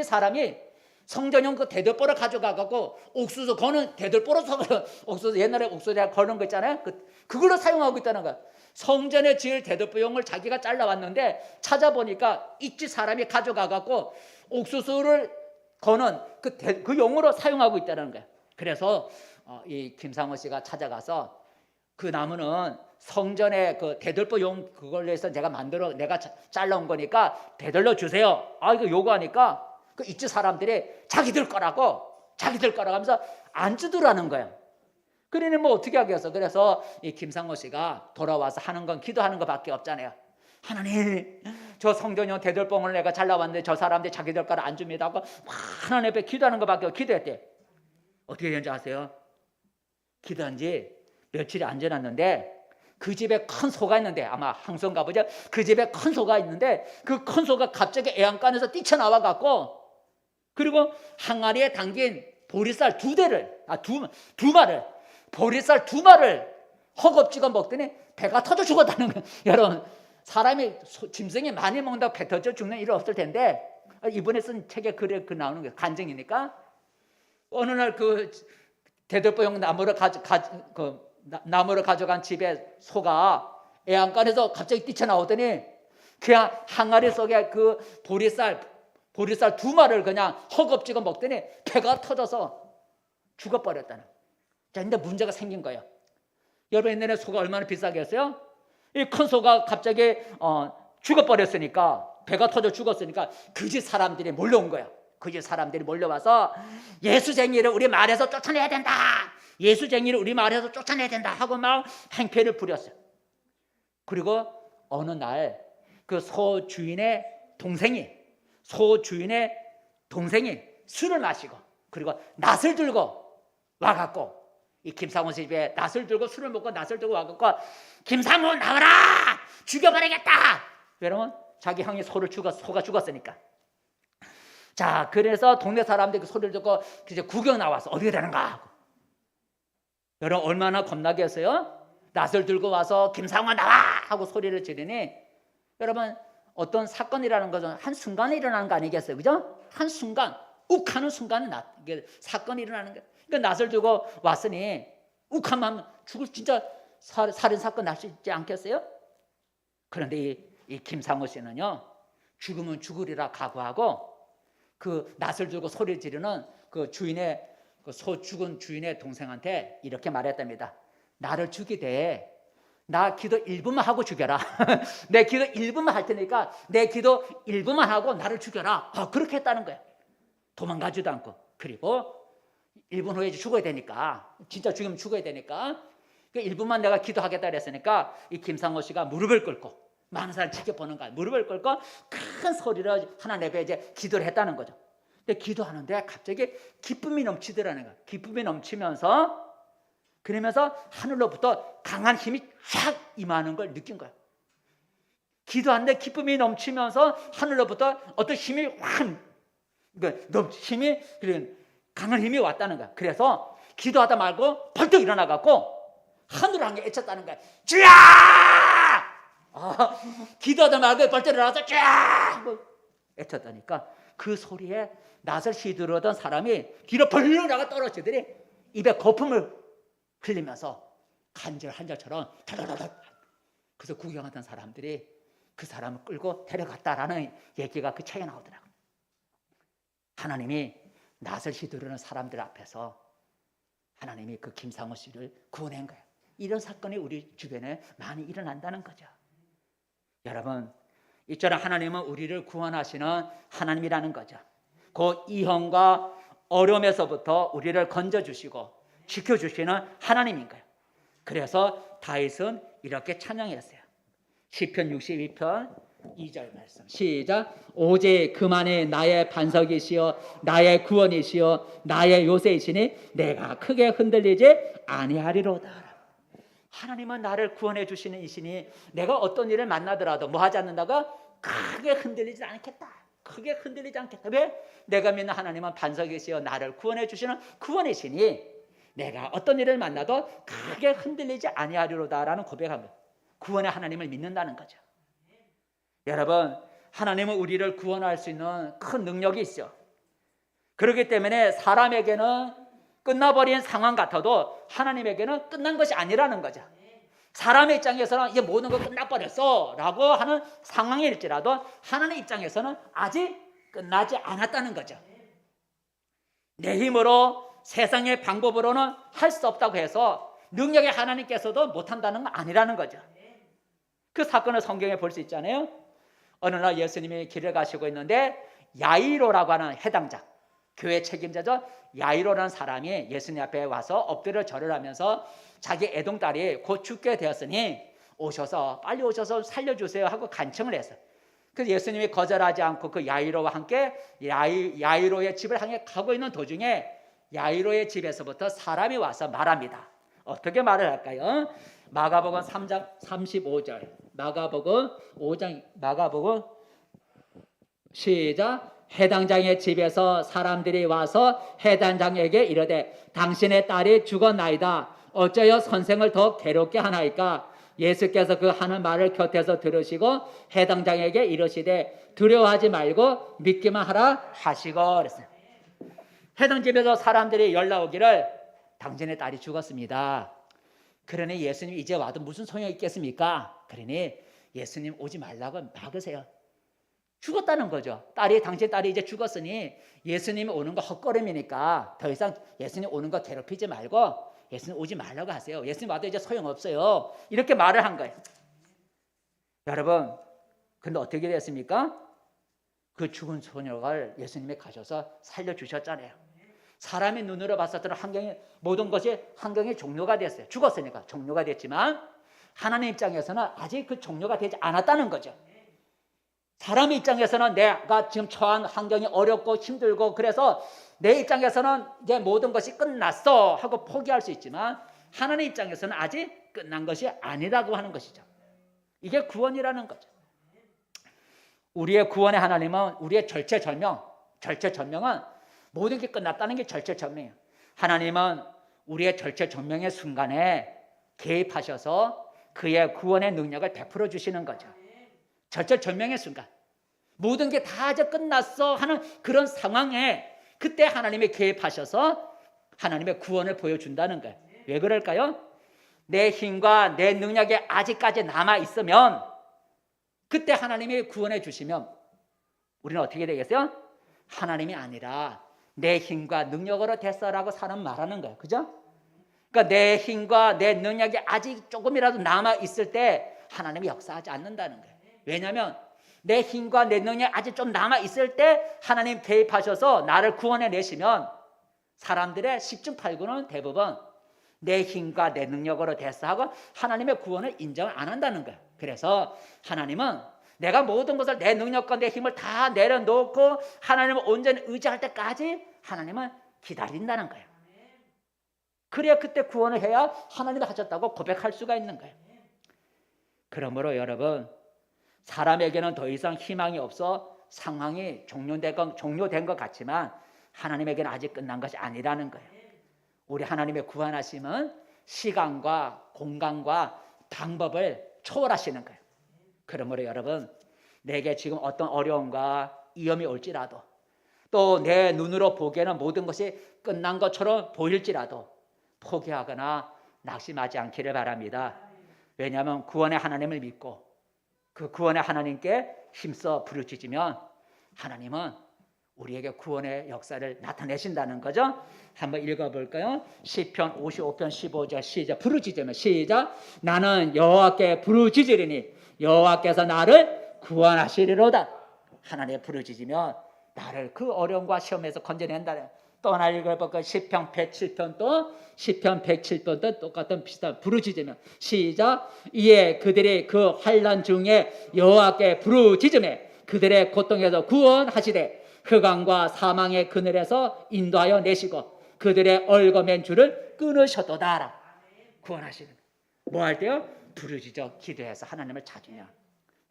Speaker 1: 사람이 성전용 그 대들보를 가져가갖고 옥수수 거는 대들보로 옥수수, 옛날에 옥수수에 거는 거 있잖아요. 그걸로 사용하고 있다는 거야. 성전에 지을 대들보용을 자기가 잘라왔는데 찾아보니까 입지 사람이 가져가갖고 옥수수를 거는 그 용으로 사용하고 있다는 거야. 그래서 이 김상호 씨가 찾아가서 그 나무는 성전에 그 대들보용 그걸로 해서 내가 잘라온 거니까 되돌려 주세요. 이거 요구하니까 그 입지 사람들이 자기들 거라고 하면서 안 주더라는 거예요. 그러니 뭐 어떻게 하겠어. 그래서 이 김상호 씨가 돌아와서 하는 건 기도하는 것밖에 없잖아요. 하나님, 저 성전용 대들보용을 내가 잘라왔는데 저 사람들이 자기들 거를 안 줍니다 하고 하나님 앞에 기도하는 것밖에 없고 기도했대. 어떻게 되는지 아세요? 기도한 지 며칠이 안 지났는데 그 집에 큰 소가 있는데, 아마 항소인가 보죠. 그 집에 큰 소가 있는데 그 큰 소가 갑자기 애안간에서 뛰쳐나와 갖고, 그리고 항아리에 담긴 보리쌀 두 마를 보리쌀 두 마를 허겁지겁 먹더니 배가 터져 죽었다는 거예요. 여러분, 사람이 짐승이 많이 먹는다고 배 터져 죽는 일은 없을 텐데, 이번에 쓴 책에 그 나오는 게 간증이니까, 어느 날 그 대들보용 나무를 가져간 집에 소가 애안간에서 갑자기 뛰쳐나오더니 그냥 항아리 속에 그 보리쌀 두 마를 그냥 허겁지겁 먹더니 배가 터져서 죽어버렸다는. 자, 근데 문제가 생긴 거예요. 여러분 옛날에 소가 얼마나 비싸겠어요? 이 큰 소가 갑자기 죽어버렸으니까, 배가 터져 죽었으니까 그 집 사람들이 몰려온 거야. 그 집 사람들이 몰려와서 예수쟁이를 우리 마을에서 쫓아내야 된다, 예수쟁이를 우리 마을에서 쫓아내야 된다 하고 막 행패를 부렸어요. 그리고 어느 날 그 소 주인의 동생이 술을 마시고 그리고 낫을 들고 와갖고, 이 김상훈 집에 낫을 들고 술을 먹고 낫을 들고 와갖고, 김상훈 나와라, 죽여버리겠다. 왜냐면 자기 형이 소가 죽었으니까. 자, 그래서 동네 사람들이 그 소리를 듣고 이제 구경 나와서 어떻게 되는가 하고. 여러분 얼마나 겁나게 했어요? 낫을 들고 와서 김상훈 나와 하고 소리를 지르니, 여러분 어떤 사건이라는 것은 한순간에 일어나는 거 아니겠어요? 그죠? 한순간 욱하는 순간에 이게 사건이 일어나는 거예요. 그러니까 낫을 들고 왔으니 욱하면 진짜 살인 사건 날 수 있지 않겠어요? 그런데 이 김상호 씨는요, 죽으면 죽으리라 각오하고 그 낫을 들고 소리 지르는 그 소 죽은 주인의 동생한테 이렇게 말했답니다. 나를 죽이되 나 기도 1분만 하고 죽여라. 내 기도 1분만 할 테니까 내 기도 1분만 하고 나를 죽여라. 그렇게 했다는 거예요. 도망가지도 않고. 그리고 1분 후에 죽어야 되니까, 진짜 죽으면 죽어야 되니까, 그 1분만 내가 기도하겠다 그랬으니까 이 김상호 씨가 무릎을 꿇고, 많은 사람 지켜보는 거야. 무릎을 꿇고 큰 소리로 하나님 앞에 이제 기도를 했다는 거죠. 근데 기도하는데 갑자기 기쁨이 넘치더라는 거야. 기쁨이 넘치면서, 그러면서 하늘로부터 강한 힘이 쫙 임하는 걸 느낀 거야. 기도하는데 기쁨이 넘치면서 하늘로부터 어떤 힘이 확, 힘이, 강한 힘이 왔다는 거야. 그래서 기도하다 말고 벌떡 일어나갖고 하늘을 향해 외쳤다는 거야. 주야! 기도하다 말고 벌떡 일어나서 주야! 외쳤다니까, 그 소리에 낫을 휘두르던 사람이 뒤로 벌렁 나가 떨어지더니 입에 거품을 흘리면서 한절처럼 다다다다. 그래서 구경하던 사람들이 그 사람을 끌고 데려갔다라는 얘기가 그 책에 나오더라고요. 하나님이 낫을 휘두르는 사람들 앞에서 하나님이 그 김상호 씨를 구원한 거예요. 이런 사건이 우리 주변에 많이 일어난다는 거죠. 여러분, 이처럼 하나님은 우리를 구원하시는 하나님이라는 거죠. 그 이형과 어려움에서부터 우리를 건져주시고 지켜주시는 하나님인 거예요. 그래서 다윗은 이렇게 찬양했어요. 시편 62편 2절 말씀 시작. 오직 그만이 나의 반석이시여 나의 구원이시여 나의 요새이시니 내가 크게 흔들리지 아니하리로다. 하나님은 나를 구원해 주시는 이시니 내가 어떤 일을 만나더라도 뭐 하지 않는다가 크게 흔들리지 않겠다. 크게 흔들리지 않겠다. 왜? 내가 믿는 하나님은 반석이시여 나를 구원해 주시는 구원이시니 내가 어떤 일을 만나도 크게 흔들리지 아니하리로다라는 고백합니다. 구원의 하나님을 믿는다는 거죠. 여러분, 하나님은 우리를 구원할 수 있는 큰 능력이 있죠. 그렇기 때문에 사람에게는 끝나버린 상황 같아도 하나님에게는 끝난 것이 아니라는 거죠. 사람의 입장에서는 이제 모든 거 끝나버렸어 라고 하는 상황일지라도 하나님의 입장에서는 아직 끝나지 않았다는 거죠. 내 힘으로 세상의 방법으로는 할 수 없다고 해서 능력의 하나님께서도 못한다는 건 아니라는 거죠. 그 사건을 성경에 볼 수 있잖아요. 어느 날 예수님이 길을 가시고 있는데 야이로라고 하는 해당자, 교회 책임자죠. 야이로라는 사람이 예수님 앞에 와서 엎드려 절을 하면서 자기 애동딸이 곧 죽게 되었으니 빨리 오셔서 살려주세요 하고 간청을 했어요. 그래서 예수님이 거절하지 않고 그 야이로와 함께 야이로의 집을 향해 가고 있는 도중에 야이로의 집에서부터 사람이 와서 말합니다. 어떻게 말을 할까요? 마가복음 3장 35절. 마가복음 5장 마가복음 시작. 해당장의 집에서 사람들이 와서 해당장에게 이르되 당신의 딸이 죽었나이다. 어쩌여 선생을 더 괴롭게 하나이까? 예수께서 그 하는 말을 곁에서 들으시고 해당장에게 이르시되 두려워하지 말고 믿기만 하라 하시고 그랬어요. 해당 집에서 사람들이 연락 오기를 당신의 딸이 죽었습니다. 그러니 예수님 이제 와도 무슨 소용이 있겠습니까? 그러니 예수님 오지 말라고 막으세요. 죽었다는 거죠. 당신 딸이 이제 죽었으니 예수님이 오는 거 헛걸음이니까 더 이상 예수님 오는 거 괴롭히지 말고 예수님 오지 말라고 하세요. 예수님 와도 이제 소용없어요. 이렇게 말을 한 거예요. 여러분, 근데 어떻게 됐습니까? 그 죽은 소녀를 예수님이 가셔서 살려주셨잖아요. 사람의 눈으로 봤었던 모든 것이 환경의 종료가 됐어요. 죽었으니까 종료가 됐지만 하나님 입장에서는 아직 그 종료가 되지 않았다는 거죠. 사람의 입장에서는 내가 지금 처한 환경이 어렵고 힘들고 그래서 내 입장에서는 이제 모든 것이 끝났어 하고 포기할 수 있지만 하나님 입장에서는 아직 끝난 것이 아니라고 하는 것이죠. 이게 구원이라는 거죠. 우리의 구원의 하나님은 우리의 절체절명은 모든 게 끝났다는 게 절체절명이에요. 하나님은 우리의 절체절명의 순간에 개입하셔서 그의 구원의 능력을 베풀어 주시는 거죠. 절체절명의 순간, 모든 게 다 이제 끝났어 하는 그런 상황에 그때 하나님이 개입하셔서 하나님의 구원을 보여준다는 거예요. 왜 그럴까요? 내 힘과 내 능력이 아직까지 남아있으면 그때 하나님이 구원해 주시면 우리는 어떻게 되겠어요? 하나님이 아니라 내 힘과 능력으로 됐어라고 사람 말하는 거예요. 그죠? 그러니까 내 힘과 내 능력이 아직 조금이라도 남아있을 때 하나님이 역사하지 않는다는 거예요. 왜냐하면 내 힘과 내 능력이 아직 좀 남아있을 때 하나님 개입하셔서 나를 구원해 내시면 사람들의 10중 8구는 대부분 내 힘과 내 능력으로 됐어 하고 하나님의 구원을 인정을 안 한다는 거예요. 그래서 하나님은 내가 모든 것을 내 능력과 내 힘을 다 내려놓고 하나님을 온전히 의지할 때까지 하나님은 기다린다는 거예요. 그래야 그때 구원을 해야 하나님이 하셨다고 고백할 수가 있는 거예요. 그러므로 여러분, 사람에게는 더 이상 희망이 없어 상황이 종료된 것 같지만 하나님에게는 아직 끝난 것이 아니라는 거예요. 우리 하나님의 구원하심은 시간과 공간과 방법을 초월하시는 거예요. 그러므로 여러분, 내게 지금 어떤 어려움과 위험이 올지라도 또 내 눈으로 보기에는 모든 것이 끝난 것처럼 보일지라도 포기하거나 낙심하지 않기를 바랍니다. 왜냐하면 구원의 하나님을 믿고 그 구원의 하나님께 힘써 부르짖으면 하나님은 우리에게 구원의 역사를 나타내신다는 거죠. 한번 읽어볼까요? 시편 55편 15절 시작. 부르짖으면 시작. 나는 여호와께 부르짖으리니 여호와께서 나를 구원하시리로다. 하나님 부르짖으면 나를 그 어려움과 시험에서 건져낸다. 또 하나 읽어볼까요? 시편 107편 또 시편 107편도 똑같은 비슷한 부르짖으면 시작. 이에 그들이 그 환난 중에 여호와께 부르짖으매 그들의 고통에서 구원하시되 흑암과 사망의 그늘에서 인도하여 내시고 그들의 얽어맨 줄을 끊으셨도다. 구원하시는 뭐 할 때요? 부르짖어 기도해서 하나님을 찾으며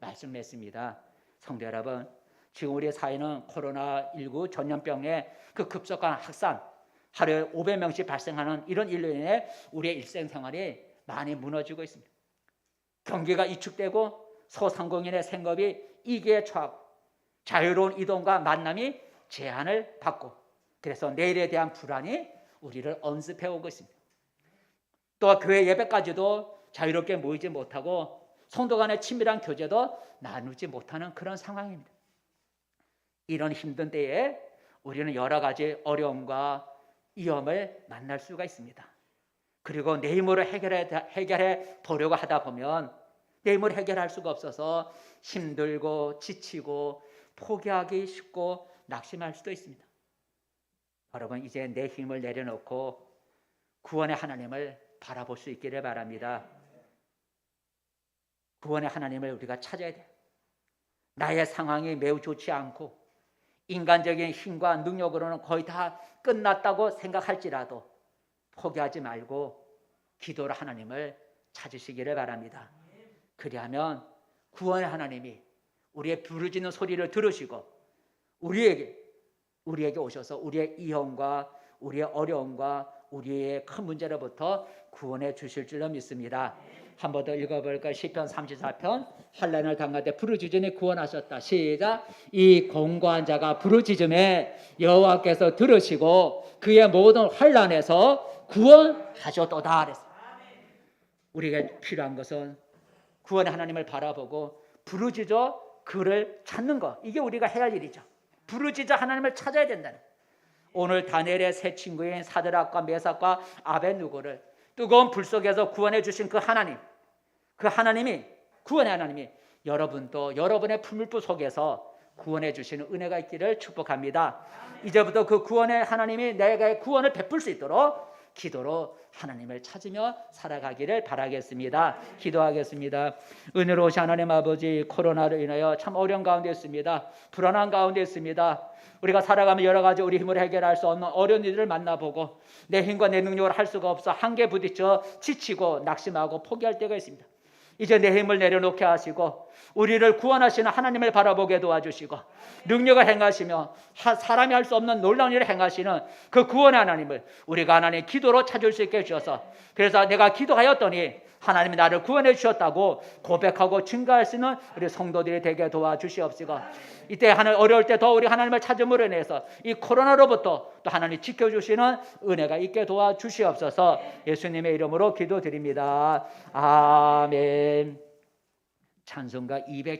Speaker 1: 말씀했습니다. 성도 여러분, 지금 우리 사회는 코로나19 전염병의 그 급속한 확산, 하루에 500명씩 발생하는 이런 일로 인해 우리의 일생생활이 많이 무너지고 있습니다. 경기가 위축되고 소상공인의 생업이 위기에 처하고 자유로운 이동과 만남이 제한을 받고 그래서 내일에 대한 불안이 우리를 엄습해 오고 있습니다. 또 교회 예배까지도 자유롭게 모이지 못하고 성도 간의 친밀한 교제도 나누지 못하는 그런 상황입니다. 이런 힘든 때에 우리는 여러 가지 어려움과 위험을 만날 수가 있습니다. 그리고 내 힘으로 해결해 보려고 하다 보면 내 힘으로 해결할 수가 없어서 힘들고 지치고 포기하기 쉽고 낙심할 수도 있습니다. 여러분, 이제 내 힘을 내려놓고 구원의 하나님을 바라볼 수 있기를 바랍니다. 구원의 하나님을 우리가 찾아야 돼요. 나의 상황이 매우 좋지 않고 인간적인 힘과 능력으로는 거의 다 끝났다고 생각할지라도 포기하지 말고 기도로 하나님을 찾으시기를 바랍니다. 그리하면 구원의 하나님이 우리의 부르짖는 소리를 들으시고 우리에게 오셔서 우리의 위험과 우리의 어려움과 우리의 큰 문제로부터 구원해 주실 줄로 믿습니다. 한 번 더 읽어볼까요? 시편 34편 환난을 당할 때 부르짖으니 구원하셨다. 시작. 이 공고한 자가 부르짖음에 여호와께서 들으시고 그의 모든 환난에서 구원하셨도다. 그랬어요. 우리에게 필요한 것은 구원의 하나님을 바라보고 부르짖어 그를 찾는 것. 이게 우리가 해야 할 일이죠. 부르짖어 하나님을 찾아야 된다는. 오늘 다니엘의 세 친구인 사드락과 메삭과 아벳느고를 뜨거운 불 속에서 구원해 주신 그 하나님, 그 하나님이, 구원의 하나님이 여러분도 여러분의 풀물부 속에서 구원해 주시는 은혜가 있기를 축복합니다. 이제부터 그 구원의 하나님이 내게 구원을 베풀 수 있도록 기도로 하나님을 찾으며 살아가기를 바라겠습니다. 기도하겠습니다. 은혜로우신 하나님 아버지, 코로나로 인하여 참 어려운 가운데 있습니다. 불안한 가운데 있습니다. 우리가 살아가며 여러 가지 우리 힘으로 해결할 수 없는 어려운 일을 만나보고 내 힘과 내 능력으로 할 수가 없어 한계에 부딪혀 지치고 낙심하고 포기할 때가 있습니다. 이제 내 힘을 내려놓게 하시고 우리를 구원하시는 하나님을 바라보게 도와주시고 능력을 행하시며 사람이 할 수 없는 놀라운 일을 행하시는 그 구원의 하나님을 우리가 하나님 기도로 찾을 수 있게 해주셔서, 그래서 내가 기도하였더니 하나님이 나를 구원해 주셨다고 고백하고 증거할 수 있는 우리 성도들이 되게 도와주시옵시고, 이때 하나님 어려울 때 더 우리 하나님을 찾음으로 인해서 이 코로나로부터 또 하나님 지켜주시는 은혜가 있게 도와주시옵소서. 예수님의 이름으로 기도드립니다. 아멘. 찬송가 200